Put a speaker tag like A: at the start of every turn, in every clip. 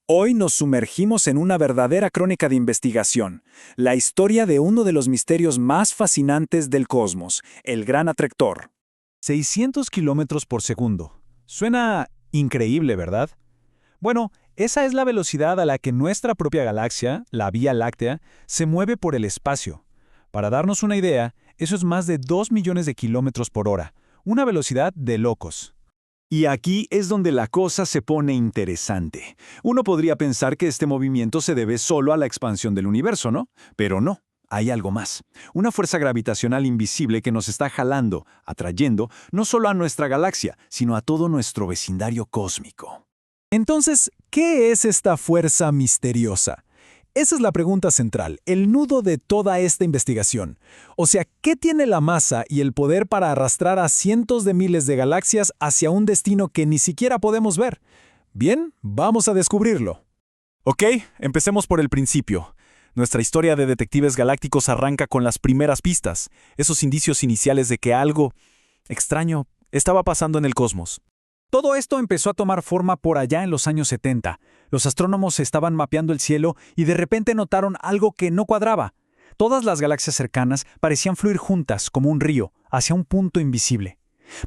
A: Hoy nos sumergimos en una verdadera crónica de investigación, la historia de uno de los misterios más fascinantes del cosmos, el Gran Atractor.
B: 600 kilómetros por segundo. Suena increíble, ¿verdad? Bueno, esa es la velocidad a la que nuestra propia galaxia, la Vía Láctea, se mueve por el espacio. Para darnos una idea, eso es más de 2 millones de kilómetros por hora, una velocidad de locos.
C: Y aquí es donde la cosa se pone interesante. Uno podría pensar que este movimiento se debe solo a la expansión del universo, ¿no? Pero no, hay algo más. Una fuerza gravitacional invisible que nos está jalando, atrayendo, no solo a nuestra galaxia, sino a todo nuestro vecindario cósmico.
B: Entonces, ¿qué es esta fuerza misteriosa? Esa es la pregunta central, el nudo de toda esta investigación. O sea, ¿qué tiene la masa y el poder para arrastrar a cientos de miles de galaxias hacia un destino que ni siquiera podemos ver? Bien, vamos a descubrirlo.
A: Ok, empecemos por el principio. Nuestra historia de detectives galácticos arranca con las primeras pistas, esos indicios iniciales de que algo extraño estaba pasando en el cosmos. Todo esto empezó a tomar forma por allá en los años 70. Los astrónomos estaban mapeando el cielo y de repente notaron algo que no cuadraba. Todas las galaxias cercanas parecían fluir juntas, como un río, hacia un punto invisible.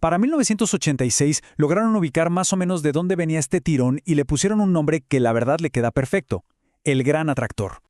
A: Para 1986 lograron ubicar más o menos de dónde venía este tirón y le pusieron un nombre que la verdad le queda perfecto: el Gran Atractor.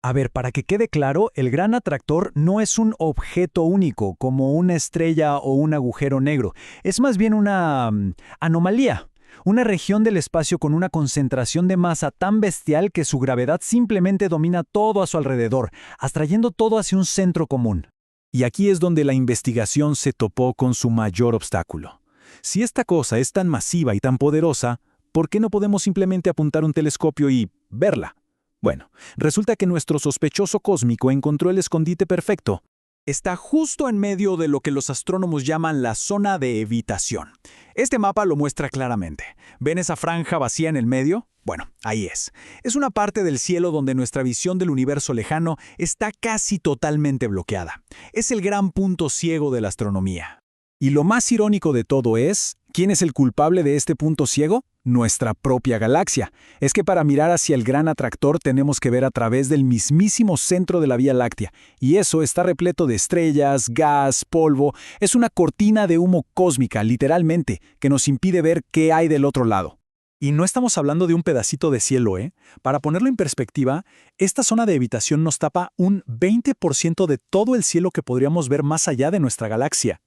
A: A ver, para que quede claro, el Gran Atractor no es un objeto único, como una estrella o un agujero negro. Es más bien una anomalía, una región del espacio con una concentración de masa tan bestial que su gravedad simplemente domina todo a su alrededor, atrayendo todo hacia un centro común.
C: Y aquí es donde la investigación se topó con su mayor obstáculo. Si esta cosa es tan masiva y tan poderosa, ¿por qué no podemos simplemente apuntar un telescopio y verla? Bueno, resulta que nuestro sospechoso cósmico encontró el escondite perfecto.
A: Está justo en medio de lo que los astrónomos llaman la zona de evitación. Este mapa lo muestra claramente. ¿Ven esa franja vacía en el medio? Bueno, ahí es. Es una parte del cielo donde nuestra visión del universo lejano está casi totalmente bloqueada. Es el gran punto ciego de la astronomía. Y lo más irónico de todo es, ¿quién es el culpable de este punto ciego? Nuestra propia galaxia. Es que para mirar hacia el Gran Atractor tenemos que ver a través del mismísimo centro de la Vía Láctea, y eso está repleto de estrellas, gas, polvo. Es una cortina de humo cósmica, literalmente, que nos impide ver qué hay del otro lado. Y no estamos hablando de un pedacito de cielo, ¿eh? Para ponerlo en perspectiva, esta zona de evitación nos tapa un 20% de todo el cielo que podríamos ver más allá de nuestra galaxia.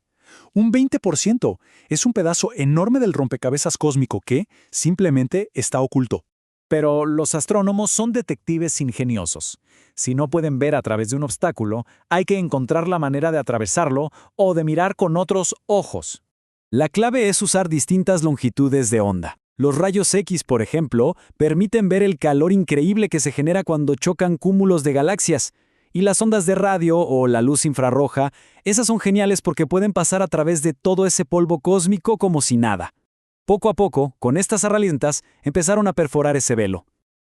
A: Un 20%. Es un pedazo enorme del rompecabezas cósmico que simplemente está oculto. Pero los astrónomos son detectives ingeniosos. Si no pueden ver a través de un obstáculo, hay que encontrar la manera de atravesarlo o de mirar con otros ojos. La clave es usar distintas longitudes de onda. Los rayos X, por ejemplo, permiten ver el calor increíble que se genera cuando chocan cúmulos de galaxias. Y las ondas de radio o la luz infrarroja, esas son geniales porque pueden pasar a través de todo ese polvo cósmico como si nada. Poco a poco, con estas herramientas, empezaron a perforar ese velo.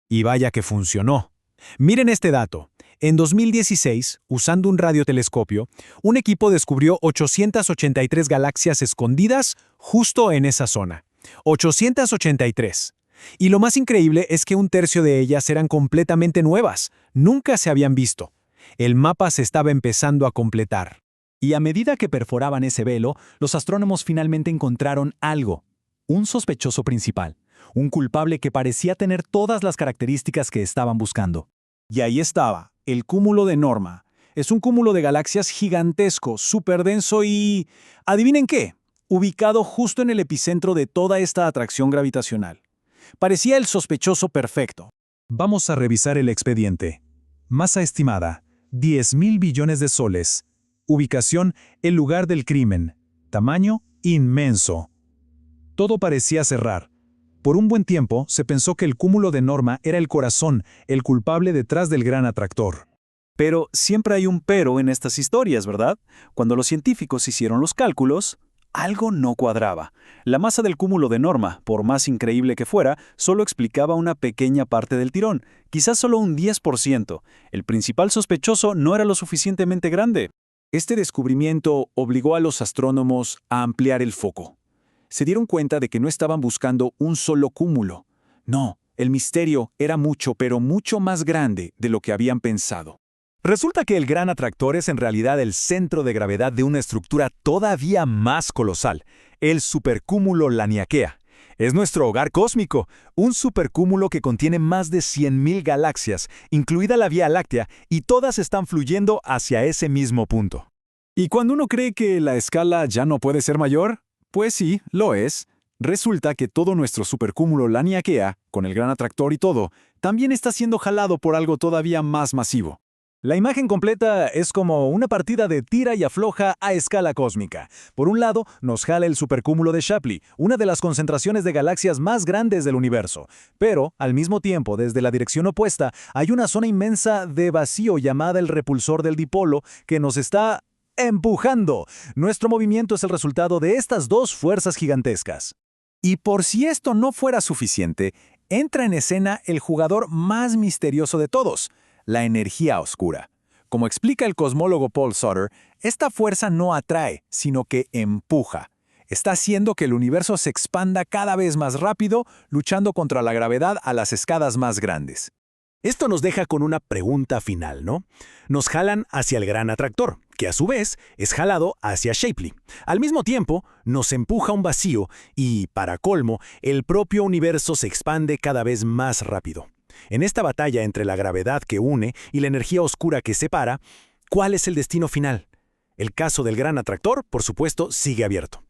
B: Y vaya que funcionó. Miren este dato. En 2016, usando un radiotelescopio, un equipo descubrió 883 galaxias escondidas justo en esa zona. 883. Y lo más increíble es que un tercio de ellas eran completamente nuevas. Nunca se habían visto. El mapa se estaba empezando a completar.
A: Y a medida que perforaban ese velo, los astrónomos finalmente encontraron algo. Un sospechoso principal. Un culpable que parecía tener todas las características que estaban buscando. Y ahí estaba, el cúmulo de Norma. Es un cúmulo de galaxias gigantesco, súper denso y... ¿adivinen qué? Ubicado justo en el epicentro de toda esta atracción gravitacional. Parecía el sospechoso perfecto.
B: Vamos a revisar el expediente. Masa estimada: 10.000 billones de soles. Ubicación: el lugar del crimen. Tamaño: inmenso. Todo parecía cerrar. Por un buen tiempo se pensó que el cúmulo de Norma era el corazón, el culpable detrás del Gran Atractor.
A: Pero siempre hay un pero en estas historias, ¿verdad? Cuando los científicos hicieron los cálculos, algo no cuadraba. La masa del cúmulo de Norma, por más increíble que fuera, solo explicaba una pequeña parte del tirón, quizás solo un 10%. El principal sospechoso no era lo suficientemente grande. Este descubrimiento obligó a los astrónomos a ampliar el foco. Se dieron cuenta de que no estaban buscando un solo cúmulo. No,
C: El misterio era mucho, pero mucho más grande de lo que habían pensado. Resulta que el gran atractor es en realidad el centro de gravedad de una estructura todavía más colosal, el supercúmulo Laniakea. Es nuestro hogar cósmico, un supercúmulo que contiene más de 100.000 galaxias, incluida la Vía Láctea, y todas están fluyendo hacia ese mismo punto. ¿Y cuando uno cree que la escala ya no puede ser mayor? Pues sí, lo es. Resulta que todo nuestro supercúmulo Laniakea, con el gran atractor y todo, también está siendo jalado por algo todavía más masivo. La imagen completa es como una partida de tira y afloja a escala cósmica. Por un lado, nos jala el supercúmulo de Shapley, una de las concentraciones de galaxias más grandes del universo. Pero, al mismo tiempo, desde la dirección opuesta, hay una zona inmensa de vacío llamada el repulsor del dipolo que nos está empujando. Nuestro movimiento es el resultado de estas dos fuerzas gigantescas. Y por si esto no fuera suficiente, entra en escena el jugador más misterioso de todos, la energía oscura. Como explica el cosmólogo Paul Sutter, esta fuerza no atrae, sino que empuja. Está haciendo que el universo se expanda cada vez más rápido, luchando contra la gravedad a las escalas más grandes.
B: Esto nos deja con una pregunta final, ¿no? Nos jalan hacia el gran atractor, que a su vez es jalado hacia Shapley. Al mismo tiempo, nos empuja un vacío y, para colmo, el propio universo se expande cada vez más rápido. En esta batalla entre la gravedad que une y la energía oscura que separa, ¿cuál es el destino final? El caso del gran atractor, por supuesto, sigue abierto.